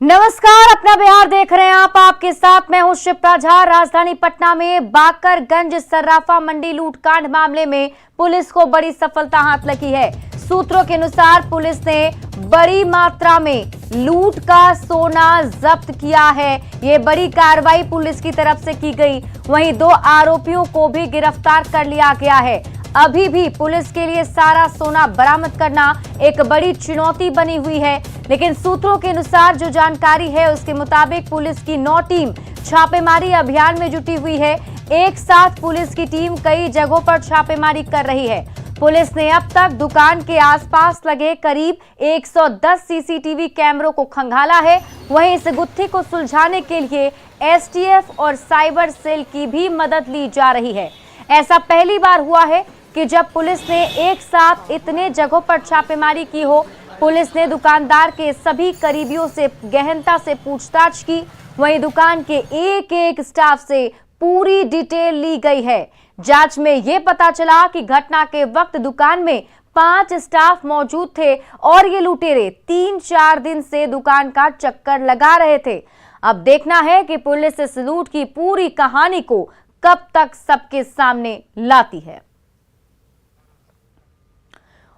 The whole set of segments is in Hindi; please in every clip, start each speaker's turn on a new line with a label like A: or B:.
A: नमस्कार, अपना बिहार देख रहे हैं आप। आपके साथ मैं हूं शिप्रा झा। राजधानी पटना में बाकरगंज सर्राफा मंडी लूटकांड मामले में पुलिस को बड़ी सफलता हाथ लगी है। सूत्रों के अनुसार पुलिस ने बड़ी मात्रा में लूट का सोना जब्त किया है। ये बड़ी कार्रवाई पुलिस की तरफ से की गई। वहीं 2 आरोपियों को भी गिरफ्तार कर लिया गया है। अभी भी पुलिस के लिए सारा सोना बरामद करना एक बड़ी चुनौती बनी हुई है, लेकिन सूत्रों के अनुसार जो जानकारी है उसके मुताबिक पुलिस की 9 टीम छापेमारी अभियान में जुटी हुई है। एक साथ पुलिस की टीम कई जगहों पर छापेमारी कर रही है। पुलिस ने अब तक दुकान के आसपास लगे करीब 110 सीसीटीवी कैमरों को खंगाला है। वहीं इस गुत्थी को सुलझाने के लिए एसटीएफ और साइबर सेल की भी मदद ली जा रही है। ऐसा पहली बार हुआ है कि जब पुलिस ने एक साथ इतने जगहों पर छापेमारी की हो। पुलिस ने दुकानदार के सभी करीबियों से गहनता से पूछताछ की। वहीं दुकान के एक स्टाफ से पूरी डिटेल ली गई है। जांच में यह पता चला कि घटना के वक्त दुकान में 5 स्टाफ मौजूद थे और ये लुटेरे 3-4 दिन से दुकान का चक्कर लगा रहे थे। अब देखना है कि पुलिस इस लूट की पूरी कहानी को कब तक सबके सामने लाती है।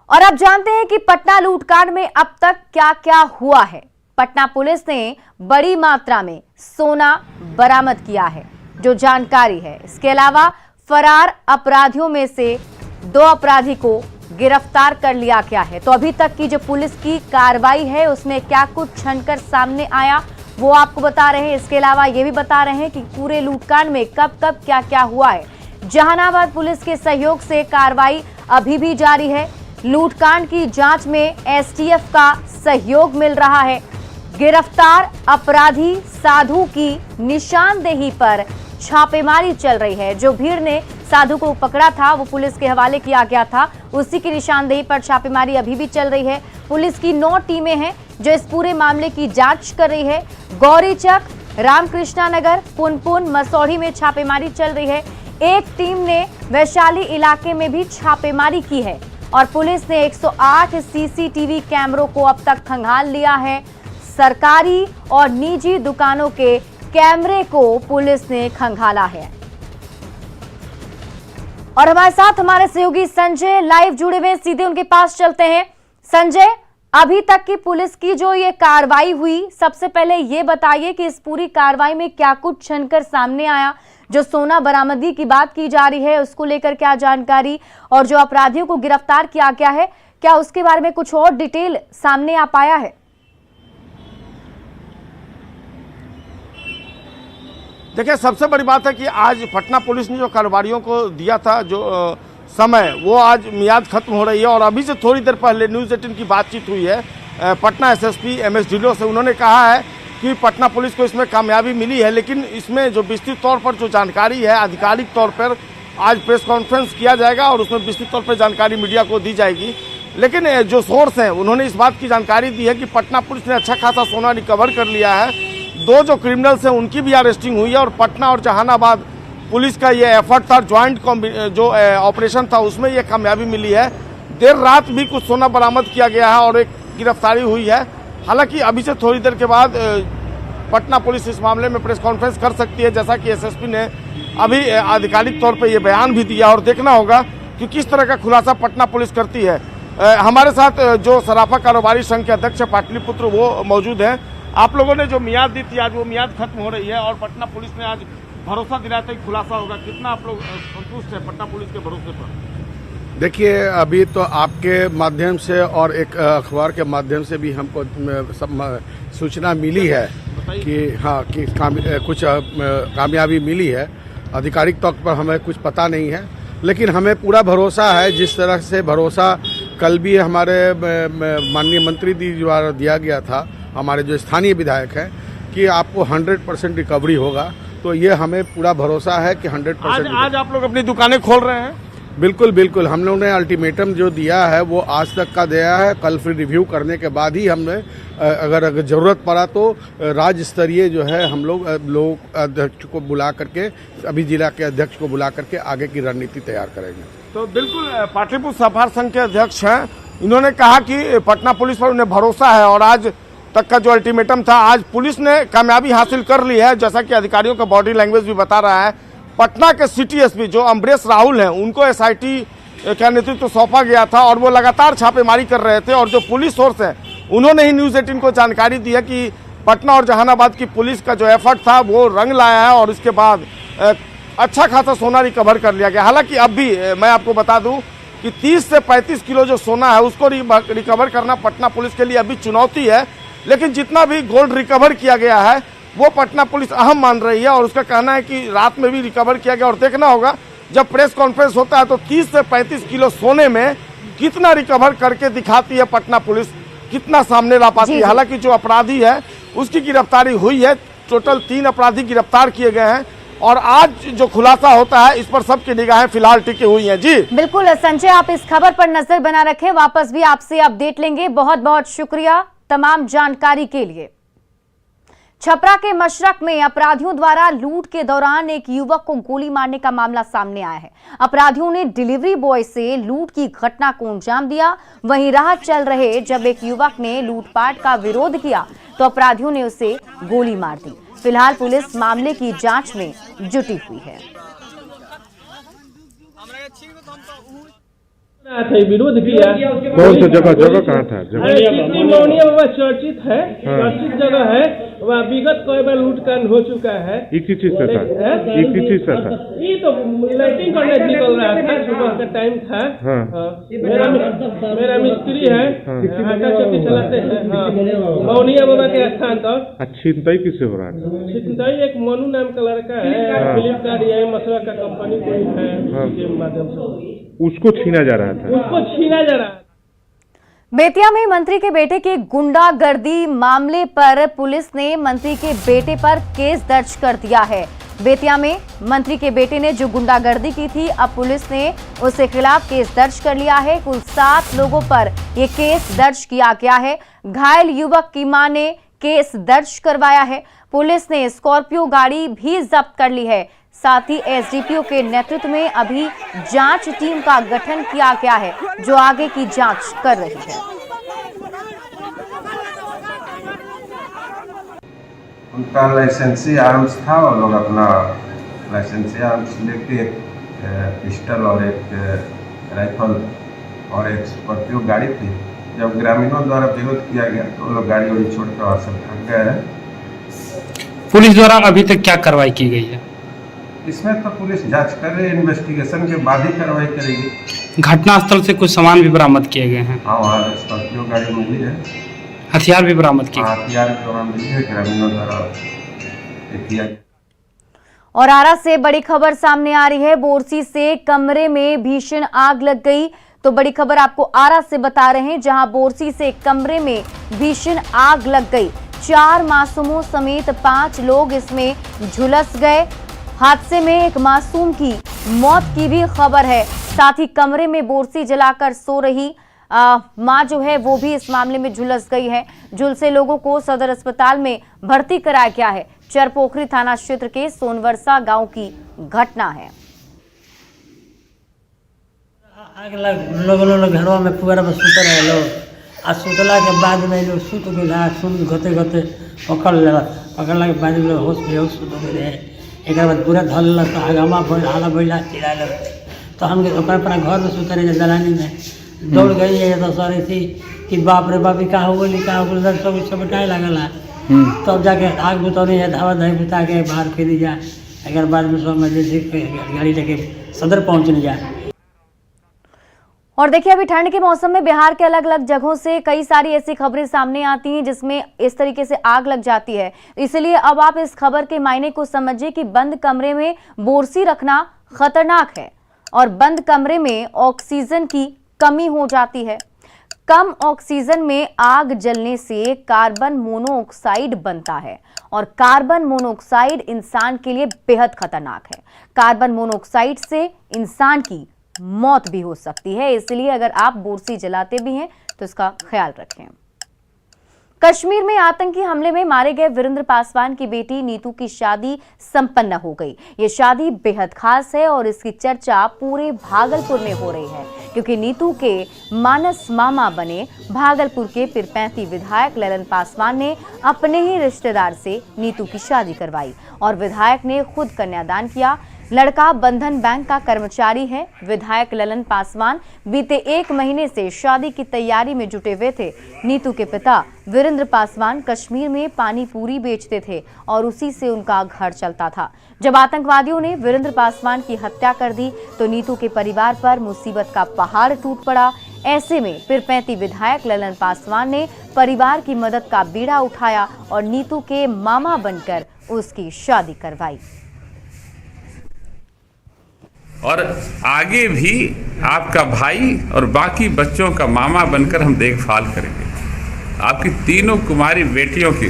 A: और अब जानते हैं कि पटना लूटकांड में अब तक क्या क्या हुआ है। पटना पुलिस ने बड़ी मात्रा में सोना बरामद किया है, जो जानकारी है। इसके अलावा फरार अपराधियों में से 2 अपराधी को गिरफ्तार कर लिया गया है। तो अभी तक की जो पुलिस की कार्रवाई है उसमें क्या कुछ छनकर सामने आया वो आपको बता रहे हैं। इसके अलावा ये भी बता रहे हैं कि पूरे लूटकांड में कब कब क्या क्या हुआ है। जहानाबाद पुलिस के सहयोग से कार्रवाई अभी भी जारी है। लूटकांड की जांच में एसटीएफ का सहयोग मिल रहा है। गिरफ्तार अपराधी साधु की निशानदेही पर छापेमारी चल रही है। जो भीड़ ने साधु को पकड़ा था वो पुलिस के हवाले किया गया था, उसी की निशानदेही पर छापेमारी अभी भी चल रही है। पुलिस की 9 टीमें हैं जो इस पूरे मामले की जांच कर रही है। गौरीचक, रामकृष्णा नगर, पुनपुन, मसौढ़ी में छापेमारी चल रही है। एक टीम ने वैशाली इलाके में भी छापेमारी की है और पुलिस ने 108 सीसीटीवी कैमरों को अब तक खंगाल लिया है। सरकारी और निजी दुकानों के कैमरे को पुलिस ने खंगाला है। और हमारे साथ हमारे सहयोगी संजय लाइव जुड़े हुए, सीधे उनके पास चलते हैं। संजय, अभी तक की पुलिस की जो ये कार्रवाई हुई, सबसे पहले ये बताइए कि इस पूरी कार्रवाई में क्या कुछ छनकर सामने आया। जो सोना बरामदगी की बात की जा रही है उसको लेकर क्या जानकारी, और जो अपराधियों को गिरफ्तार किया गया है क्या उसके बारे में कुछ और डिटेल सामने आ पाया है?
B: देखिए, सबसे बड़ी बात है कि आज पटना पुलिस ने जो कारोबारियों को दिया था जो समय, वो आज मियाद खत्म हो रही है। और अभी से थोड़ी देर पहले न्यूज़ 18 की बातचीत हुई है पटना एसएसपी एमएस ढिल्लों से। उन्होंने कहा है कि पटना पुलिस को इसमें कामयाबी मिली है, लेकिन इसमें जो विस्तृत तौर पर जो जानकारी है आधिकारिक तौर पर आज प्रेस कॉन्फ्रेंस किया जाएगा और उसमें विस्तृत तौर पर जानकारी मीडिया को दी जाएगी। लेकिन जो सोर्स हैं उन्होंने इस बात की जानकारी दी है कि पटना पुलिस ने अच्छा खासा सोना रिकवर कर लिया है। 2 जो क्रिमिनल्स हैं उनकी भी अरेस्टिंग हुई है और पटना और जहानाबाद पुलिस का ये एफर्ट था, ज्वाइंट जो ऑपरेशन था, उसमें ये कामयाबी मिली है। देर रात भी कुछ सोना बरामद किया गया है और एक गिरफ्तारी हुई है। हालांकि अभी से थोड़ी देर के बाद पटना पुलिस इस मामले में प्रेस कॉन्फ्रेंस कर सकती है, जैसा कि एसएसपी ने अभी आधिकारिक तौर पे ये बयान भी दिया। और देखना होगा कि किस तरह का खुलासा पटना पुलिस करती है। हमारे साथ जो सराफा कारोबारी संघ के अध्यक्ष पाटलिपुत्र वो मौजूद हैं। आप लोगों ने जो मियाद दी थी आज वो मियाद खत्म हो रही है और पटना पुलिस ने आज भरोसा दिलाया था कि खुलासा होगा। कितना आप लोग संतुष्ट हैं पटना पुलिस के भरोसे पर?
C: देखिए, अभी तो आपके माध्यम से और एक अखबार के माध्यम से भी हमको सब सूचना मिली है कि हाँ कि कुछ कामयाबी मिली है। आधिकारिक तौर पर हमें कुछ पता नहीं है, लेकिन हमें पूरा भरोसा है। जिस तरह से भरोसा कल भी हमारे माननीय मंत्री जी द्वारा दिया गया था, हमारे जो स्थानीय विधायक हैं, कि आपको 100% रिकवरी होगा, तो ये हमें पूरा भरोसा है कि 100%।
B: आज आप लोग अपनी दुकानें खोल रहे हैं?
C: बिल्कुल बिल्कुल, हम लोगों ने अल्टीमेटम जो दिया है वो आज तक का दिया है। कल फिर रिव्यू करने के बाद ही हमने अगर जरूरत पड़ा तो राज्य स्तरीय जो है हम लोग अध्यक्ष को बुला करके, अभी जिला के अध्यक्ष को बुला करके आगे की रणनीति तैयार करेंगे।
B: तो बिल्कुल, पाटलिपुत्र व्यापार संघ के अध्यक्ष हैं, इन्होंने कहा कि पटना पुलिस पर उन्हें भरोसा है और आज तक का जो अल्टीमेटम था, आज पुलिस ने कामयाबी हासिल कर ली है। जैसा कि अधिकारियों का बॉडी लैंग्वेज भी बता रहा है, पटना के सिटी एसपी जो अमरेश राहुल हैं, उनको एसआईटी का नेतृत्व सौंपा गया था और वो लगातार छापेमारी कर रहे थे। और जो पुलिस सोर्स हैं, उन्होंने ही न्यूज़ 18 को जानकारी दी है कि पटना और जहानाबाद की पुलिस का जो एफर्ट था वो रंग लाया है और इसके बाद अच्छा खासा सोना रिकवर कर लिया गया। हालांकि अब भी मैं आपको बता दूं कि 30 से 35 किलो जो सोना है उसको रिकवर करना पटना पुलिस के लिए अभी चुनौती है। लेकिन जितना भी गोल्ड रिकवर किया गया है वो पटना पुलिस अहम मान रही है और उसका कहना है कि रात में भी रिकवर किया गया। और देखना होगा जब प्रेस कॉन्फ्रेंस होता है तो 30 से 35 किलो सोने में कितना रिकवर करके दिखाती है पटना पुलिस, कितना सामने ला पाती है। हालांकि जो अपराधी है उसकी गिरफ्तारी हुई है, टोटल 3 अपराधी गिरफ्तार किए गए हैं और आज जो खुलासा होता है इस पर सबकी निगाहें फिलहाल टिकी हुई हैं। जी
A: बिल्कुल संजय, आप इस खबर पर नजर बना रखें, वापस भी आपसे अपडेट लेंगे। बहुत बहुत शुक्रिया तमाम जानकारी के लिए। छपरा के मशरक में अपराधियों द्वारा लूट के दौरान एक युवक को गोली मारने का मामला सामने आया है। अपराधियों ने डिलीवरी बॉय से लूट की घटना को अंजाम दिया। वहीं राह चल रहे जब एक युवक ने लूटपाट का विरोध किया तो अपराधियों ने उसे गोली मार दी। फिलहाल पुलिस मामले की जांच में जुटी हुई है।
D: विरोध किया।
E: कौन सा जगह कहाँ था?
D: मौनिया बाबा चर्चित है, चर्चित जगह है, वहाँ विगत कई बार लूटकांड हो चुका है।
E: ये किस चीज से था? ये किस चीज से था?
D: ये तो लाइटिंग करने निकल रहा था, सुबह का टाइम था। मेरा मिस्त्री है, आटा चक्की चलाते हैं मौनिया बाबा के स्थान पर।
E: छिनताई किससे हो रहा है?
D: छिनताई एक मनु नाम का लड़का है, फ्लिपकार्ट या मसला का कंपनी कोई है, के माध्यम से
E: उसको छीना जा रहा था।
D: उसको छीना जा रहा है।
A: बेतिया में मंत्री के बेटे के गुंडागर्दी मामले पर पुलिस ने मंत्री के बेटे पर केस दर्ज कर दिया है। बेतिया में मंत्री के बेटे ने जो गुंडागर्दी की थी, अब पुलिस ने उसके खिलाफ केस दर्ज कर लिया है। कुल 7 लोगों पर यह केस दर्ज किया गया है। घायल युवक की मां ने केस दर्ज करवाया है। पुलिस ने स्कॉर्पियो गाड़ी भी जब्त कर ली है। साथ ही एसडीपीओ के नेतृत्व में अभी जांच टीम का गठन किया गया है जो आगे की जांच कर रही है।
F: उनका लाइसेंसी आर्म्स था और लोग अपना लाइसेंसी आर्म्स लेके एक पिस्टल और एक राइफल और एक स्कॉर्पियो गाड़ी थी। जब ग्रामीणों द्वारा विरोध किया गया तो लोग गाड़ी वाड़ी छोड़कर वहाँ से भाग गए हैं।
G: पुलिस द्वारा अभी तक क्या कार्रवाई की गई है?
F: इसमें तो पुलिस जांच कर रही है, इन्वेस्टिगेशन के बाद ही कार्रवाई करेगी।
G: घटनास्थल से कुछ सामान भी बरामद किए गए हैं।
F: हाँ, वहाँ स्कॉर्पियो गाड़ी मिली है,
G: हथियार भी बरामद किए।
F: हथियार भी वहाँ मिली है, ग्रामीणों द्वारा किया।
A: और आरा से बड़ी खबर सामने आ रही है। बोरसी से कमरे में भीषण आग लग गई। तो बड़ी खबर आपको आरा से बता रहे हैं, जहां बोरसी से कमरे में भीषण आग लग गई। 4 मासूमों समेत 5 लोग इसमें झुलस गए। हादसे में एक मासूम की मौत की भी खबर है। साथ ही कमरे में बोरसी जलाकर सो रही मां जो है वो भी इस मामले में झुलस गई है। झुलसे लोगों को सदर अस्पताल में भर्ती कराया गया है। चरपोखरी थाना क्षेत्र के सोनवर्षा गांव की घटना है।
H: आग लग लोग घरों में पुअरा में सुत रहे लोग, आ सुतला के बाद में लोग सुत गए, सुन घोते घोते पकड़ला के बाद लोग होश बेहोश सुत गए। एक बाद पूरा धल लग आगमा हाला बैला चिल्लाए लग। तो हम अपना घर में सुते रहे दलानी में, दौड़ गई है तो सर थी कि बाप रे बाप का हो गई का हो गई, सब बटाए लगला। तब जाके आग बुतौनी है, धावा धाई बुता के बाहर फिर जा। अगर बाद में सब गाड़ी लेके सदर पहुँचने जाए।
A: और देखिए, अभी ठंड के मौसम में बिहार के अलग अलग जगहों से कई सारी ऐसी खबरें सामने आती हैं जिसमें इस तरीके से आग लग जाती है। इसलिए अब आप इस खबर के मायने को समझिए कि बंद कमरे में बोरसी रखना खतरनाक है और बंद कमरे में ऑक्सीजन की कमी हो जाती है। कम ऑक्सीजन में आग जलने से कार्बन मोनोऑक्साइड बनता है और कार्बन मोनोऑक्साइड इंसान के लिए बेहद खतरनाक है। कार्बन मोनोऑक्साइड से इंसान की मौत भी हो सकती है। इसलिए अगर आप बोरसी जलाते भी हैं तो इसका ख्याल रखें। कश्मीर में आतंकी हमले में मारे गए वीरेंद्र पासवान की बेटी नीतू की शादी संपन्न हो गई। ये शादी बेहद खास है और इसकी चर्चा पूरे भागलपुर में हो रही है। क्योंकि नीतू के मानस मामा बने भागलपुर के पीरपैंती विधायक ललन पासवान ने अपने ही रिश्तेदार से नीतू की शादी करवाई और विधायक ने खुद कन्यादान किया। लड़का बंधन बैंक का कर्मचारी है। विधायक ललन पासवान बीते 1 महीने से शादी की तैयारी में जुटे हुए थे। नीतू के पिता वीरेंद्र पासवान कश्मीर में पानी पूरी बेचते थे और उसी से उनका घर चलता था। जब आतंकवादियों ने वीरेंद्र पासवान की हत्या कर दी तो नीतू के परिवार पर मुसीबत का पहाड़ टूट पड़ा। ऐसे में पीरपैंती विधायक ललन पासवान ने परिवार की मदद का बीड़ा उठाया और नीतू के मामा बनकर उसकी शादी करवाई।
I: और आगे भी आपका भाई और बाकी बच्चों का मामा बनकर हम देखभाल करेंगे। आपकी तीनों कुमारी बेटियों की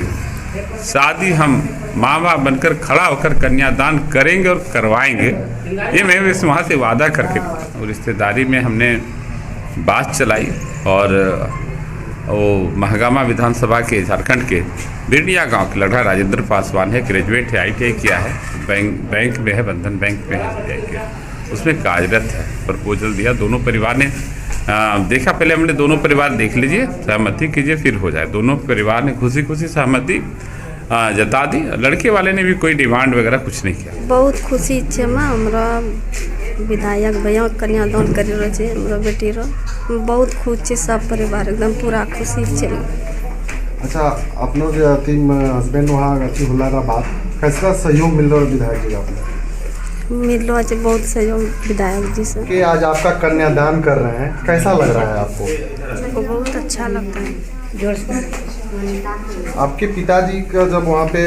I: शादी हम मामा बनकर खड़ा होकर कन्यादान करेंगे और करवाएंगे। ये मैं इस वहाँ से वादा करके और रिश्तेदारी में हमने बात चलाई और वो महगामा विधानसभा के झारखंड के बिरडिया गांव के लड़का राजेंद्र पासवान है, ग्रेजुएट है, ITI किया है, बैंक में है, बंधन बैंक में है, उसमें कार्यरत है। प्रपोजल दिया, दोनों परिवार ने देखा। पहले हमने दोनों परिवार देख लीजिए, सहमति कीजिए, फिर हो जाए। दोनों परिवार ने खुशी खुशी सहमति जता दी। लड़के वाले ने भी कोई डिमांड वगैरह कुछ नहीं किया।
J: बहुत खुशी छे माँ, हमरा विधायक भैया कन्यादान करी रहे छे, हमरा बेटी रो बहुत खुश छे, सब परिवार एकदम पूरा खुशी छे।
K: अच्छा, अपनो जो टीम हस्बैंड वहाँ अच्छी होला का बात कैसा सहयोग मिल रहा है विधायक जी आपने?
J: मिल रहा है बहुत सहयोग विधायक जी से।
K: कि आज आपका कन्यादान कर रहे हैं, कैसा लग रहा है आपको?
J: बहुत अच्छा लगता है।
K: आपके पिताजी का जब वहाँ पे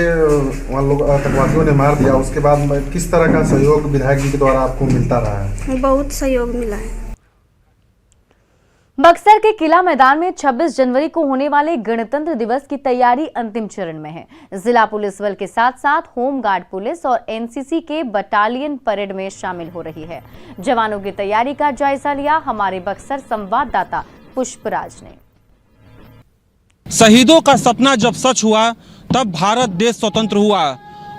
K: वहाँ लोग आतंकवादियों ने मार दिया, उसके बाद किस तरह का सहयोग विधायक जी के द्वारा आपको मिलता रहा है?
J: बहुत सहयोग मिला है।
A: बक्सर के किला मैदान में 26 जनवरी को होने वाले गणतंत्र दिवस की तैयारी अंतिम चरण में है। जिला पुलिस बल के साथ साथ होम गार्ड पुलिस और NCC के बटालियन परेड में शामिल हो रही है। जवानों की तैयारी का जायजा लिया हमारे बक्सर संवाददाता पुष्पराज ने।
L: शहीदों का सपना जब सच हुआ तब भारत देश स्वतंत्र हुआ।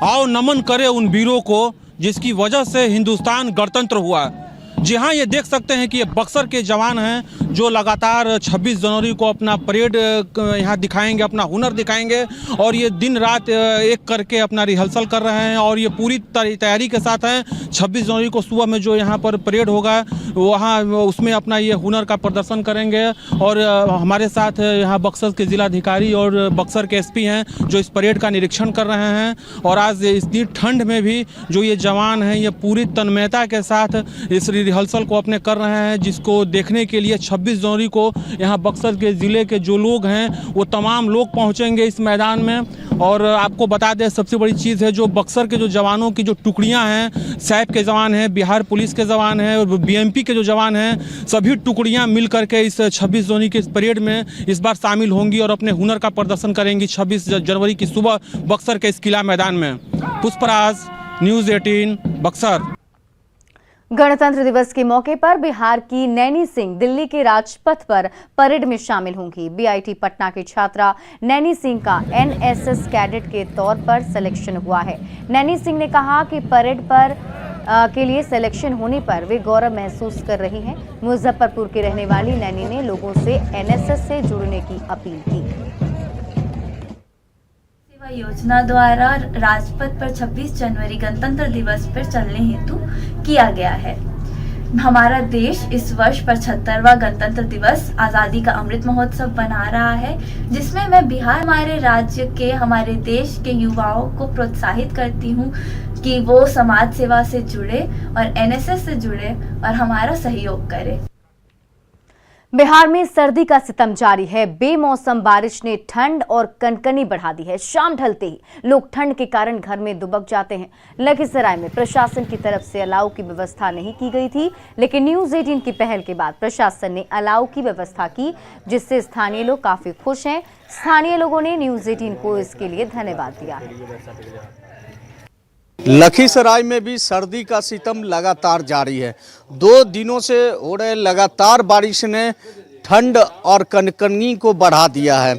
L: आओ नमन करें उन वीरों को जिसकी वजह से हिंदुस्तान गणतंत्र हुआ। जी हाँ, ये देख सकते हैं कि ये बक्सर के जवान हैं जो लगातार 26 जनवरी को अपना परेड यहाँ दिखाएंगे, अपना हुनर दिखाएंगे और ये दिन रात एक करके अपना रिहर्सल कर रहे हैं और ये पूरी तैयारी के साथ हैं। 26 जनवरी को सुबह में जो यहाँ पर परेड होगा वहाँ उसमें अपना ये हुनर का प्रदर्शन करेंगे। और हमारे साथ यहाँ बक्सर के जिलाधिकारी और बक्सर के SP हैं जो इस परेड का निरीक्षण कर रहे हैं। और आज इतनी ठंड में भी जो ये जवान हैं ये पूरी तन्मयता के साथ इस रिहर्सल को अपने कर रहे हैं, जिसको देखने के लिए 26 जनवरी को यहाँ बक्सर के ज़िले के जो लोग हैं वो तमाम लोग पहुँचेंगे इस मैदान में। और आपको बता दें, सबसे बड़ी चीज़ है जो बक्सर के जो जवानों की जो टुकड़ियाँ हैं, सैप के जवान हैं, बिहार पुलिस के जवान हैं और BMP के जो जवान हैं, सभी टुकड़ियाँ मिल करके इस 26 जनवरी के इस परेड में इस बार शामिल होंगी और अपने हुनर का प्रदर्शन करेंगी 26 जनवरी की सुबह बक्सर के इस किला मैदान में। पुष्पराज, न्यूज़ 18 बक्सर।
A: गणतंत्र दिवस के मौके पर बिहार की नैनी सिंह दिल्ली के राजपथ पर परेड में शामिल होंगी। BIT पटना की छात्रा नैनी सिंह का NSS कैडेट के तौर पर सिलेक्शन हुआ है। नैनी सिंह ने कहा कि परेड पर के लिए सिलेक्शन होने पर वे गौरव महसूस कर रही हैं। मुजफ्फरपुर की रहने वाली नैनी ने लोगों से NSS से जुड़ने की अपील की।
M: योजना द्वारा राजपथ पर 26 जनवरी गणतंत्र दिवस पर चलने हेतु किया गया है। हमारा देश इस वर्ष 75वां गणतंत्र दिवस आज़ादी का अमृत महोत्सव मना रहा है, जिसमें मैं बिहार हमारे राज्य के हमारे देश के युवाओं को प्रोत्साहित करती हूँ कि वो समाज सेवा से जुड़े और NSS से जुड़े और हमारा सहयोग करें।
A: बिहार में सर्दी का सितम जारी है। बेमौसम बारिश ने ठंड और कनकनी बढ़ा दी है। शाम ढलते ही लोग ठंड के कारण घर में दुबक जाते हैं। लखीसराय में प्रशासन की तरफ से अलाव की व्यवस्था नहीं की गई थी, लेकिन न्यूज़ 18 की पहल के बाद प्रशासन ने अलाव की व्यवस्था की, जिससे स्थानीय लोग काफी खुश हैं। स्थानीय लोगों ने न्यूज़ 18 को इसके लिए धन्यवाद दिया है।
N: लखीसराय में भी सर्दी का सितम लगातार जारी है। 2 दिनों से हो रहे लगातार बारिश ने ठंड और कनकनी को बढ़ा दिया है।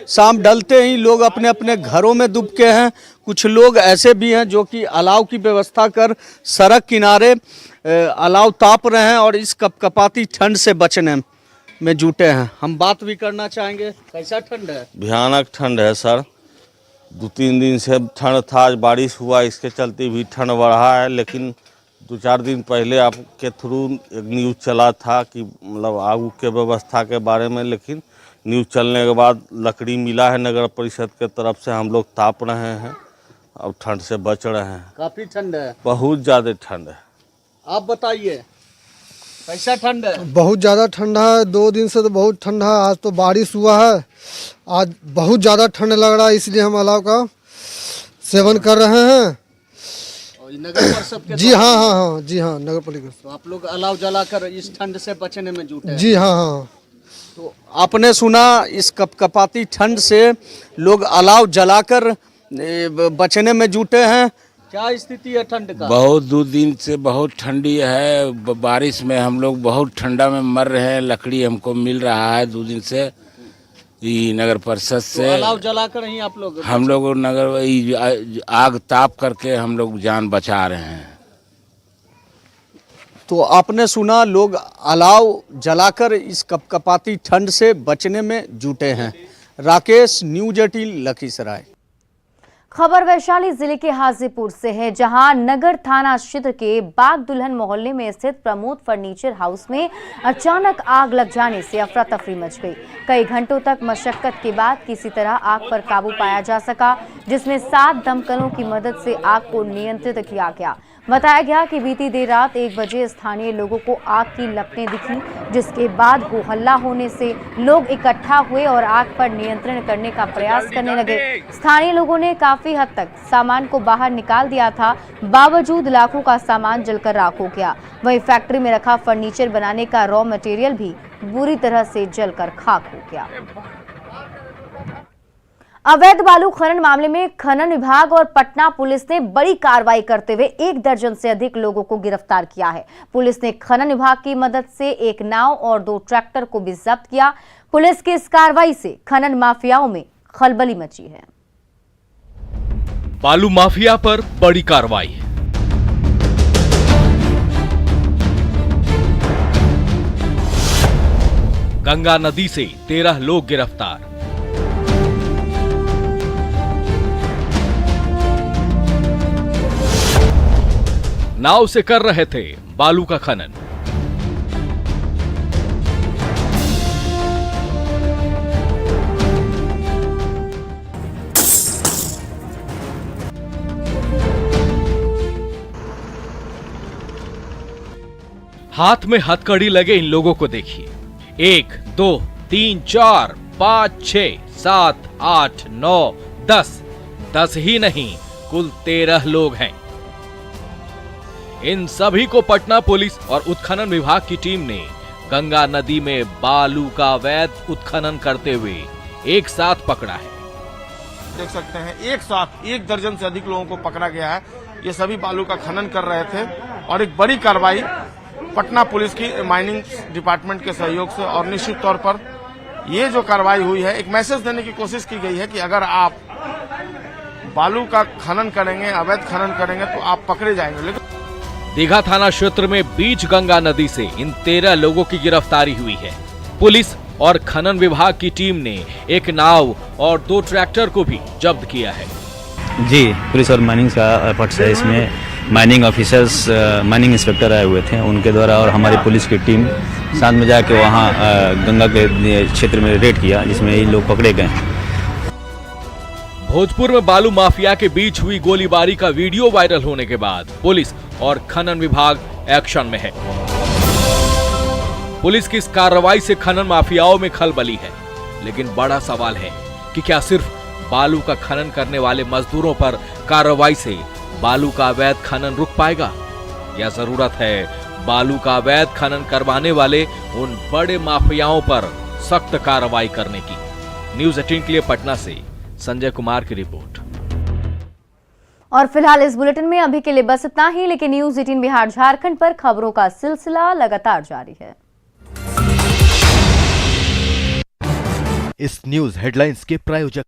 N: शाम ढलते ही लोग अपने अपने घरों में दुबके हैं। कुछ लोग ऐसे भी हैं जो कि अलाव की व्यवस्था कर सड़क किनारे अलाव ताप रहे हैं और इस कपकपाती ठंड से बचने में जुटे हैं। हम बात भी करना चाहेंगे। कैसा ठंड है?
O: भयानक ठंड है सर, 2-3 दिन से ठंड था, आज बारिश हुआ, इसके चलते भी ठंड बढ़ा है। लेकिन 2-4 दिन पहले आपके थ्रू एक न्यूज़ चला था कि मतलब आग के व्यवस्था के बारे में, लेकिन न्यूज़ चलने के बाद लकड़ी मिला है नगर परिषद के तरफ से, हम लोग ताप रहे हैं और ठंड से बच रहे हैं।
N: काफी ठंड है,
O: बहुत ज़्यादा ठंड है।
N: आप बताइए कैसा ठंड है?
P: बहुत ज़्यादा ठंड है, 2 दिन से तो बहुत ठंड है। आज तो बारिश हुआ है, आज बहुत ज़्यादा ठंड लग रहा है, इसलिए हम अलाव का सेवन कर रहे हैं।
N: नगर परिषद के
P: जी हाँ, जी हाँ, नगर पालिका।
N: तो आप लोग अलाव जलाकर इस ठंड से बचने में जुटे हैं?
P: जी हाँ।
N: तो आपने सुना इस कपकपाती ठंड से लोग अलाव जलाकर बचने में जुटे हैं। क्या स्थिति है ठंड का?
Q: बहुत 2 दिन से बहुत ठंडी है, बारिश में हम लोग बहुत ठंडा में मर रहे हैं। लकड़ी हमको मिल रहा है 2 दिन से नगर परिषद से।
N: तो अलाव जलाकर ही आप लोग?
Q: हम लोग नगर आग ताप करके हम लोग जान बचा रहे हैं।
N: तो आपने सुना लोग अलाव जलाकर इस कपकपाती ठंड से बचने में जुटे हैं। राकेश, न्यूज़ 18 लखीसराय।
A: खबर वैशाली जिले के हाजीपुर से है, जहां नगर थाना क्षेत्र के बाग दुल्हन मोहल्ले में स्थित प्रमोद फर्नीचर हाउस में अचानक आग लग जाने से अफरा तफरी मच गई। कई घंटों तक मशक्कत के बाद किसी तरह आग पर काबू पाया जा सका, जिसमें 7 दमकलों की मदद से आग को नियंत्रित किया गया। बताया गया कि बीती देर रात 1 बजे स्थानीय लोगों को आग की लपटें दिखी, जिसके बाद हो हल्ला होने से लोग इकट्ठा हुए और आग पर नियंत्रण करने का प्रयास करने लगे। स्थानीय लोगों ने काफी हद तक सामान को बाहर निकाल दिया था, बावजूद लाखों का सामान जलकर राख हो गया। वहीं फैक्ट्री में रखा फर्नीचर बनाने का रॉ मटेरियल भी बुरी तरह से जलकर खाक हो गया। अवैध बालू खनन मामले में खनन विभाग और पटना पुलिस ने बड़ी कार्रवाई करते हुए 1 दर्जन से अधिक लोगों को गिरफ्तार किया है। पुलिस ने खनन विभाग की मदद से 1 नाव और 2 ट्रैक्टर को भी जब्त किया। पुलिस की इस कार्रवाई से खनन माफियाओं में खलबली मची है।
R: बालू माफिया पर बड़ी कार्रवाई। गंगा नदी से 13 लोग गिरफ्तार। नाव से कर रहे थे बालू का खनन। हाथ में हथकड़ी लगे इन लोगों को देखिए। 1, 2, 3, 4, 5, 6, 7, 8, 9, 10 ही नहीं, कुल 13 लोग हैं। इन सभी को पटना पुलिस और उत्खनन विभाग की टीम ने गंगा नदी में बालू का अवैध उत्खनन करते हुए एक साथ पकड़ा है।
B: देख सकते हैं एक साथ 1 दर्जन से अधिक लोगों को पकड़ा गया है। ये सभी बालू का खनन कर रहे थे और एक बड़ी कार्रवाई पटना पुलिस की माइनिंग डिपार्टमेंट के सहयोग से, और निश्चित तौर पर ये जो कार्रवाई हुई है, एक मैसेज देने की कोशिश की गई है कि अगर आप बालू का खनन करेंगे, अवैध खनन करेंगे तो आप पकड़े जाएंगे। लेकिन
R: दीघा थाना क्षेत्र में बीच गंगा नदी से इन 13 लोगों की गिरफ्तारी हुई है। पुलिस और खनन विभाग की टीम ने 1 नाव और 2 ट्रैक्टर को भी जब्त किया है।
S: जी, पुलिस और माइनिंग का एफर्ट्स है। इसमें माइनिंग ऑफिसर्स, माइनिंग इंस्पेक्टर आए हुए थे, उनके द्वारा और हमारी पुलिस की टीम साथ में जाके वहाँ गंगा के क्षेत्र में रेड किया, जिसमें ये लोग पकड़े गए।
R: भोजपुर में बालू माफिया के बीच हुई गोलीबारी का वीडियो वायरल होने के बाद पुलिस और खनन विभाग एक्शन में है। पुलिस की इस कार्रवाई से खनन माफियाओं में खलबली है, लेकिन बड़ा सवाल है कि क्या सिर्फ बालू का खनन करने वाले मजदूरों पर कार्रवाई से बालू का अवैध खनन रुक पाएगा, या जरूरत है बालू का अवैध खनन करवाने वाले उन बड़े माफियाओं पर सख्त कार्रवाई करने की। न्यूज़ 18 के लिए पटना से संजय कुमार की रिपोर्ट।
A: और फिलहाल इस बुलेटिन में अभी के लिए बस इतना ही, लेकिन न्यूज़ 18 बिहार झारखंड पर खबरों का सिलसिला लगातार जारी है।
T: इस न्यूज हेडलाइंस के प्रायोजक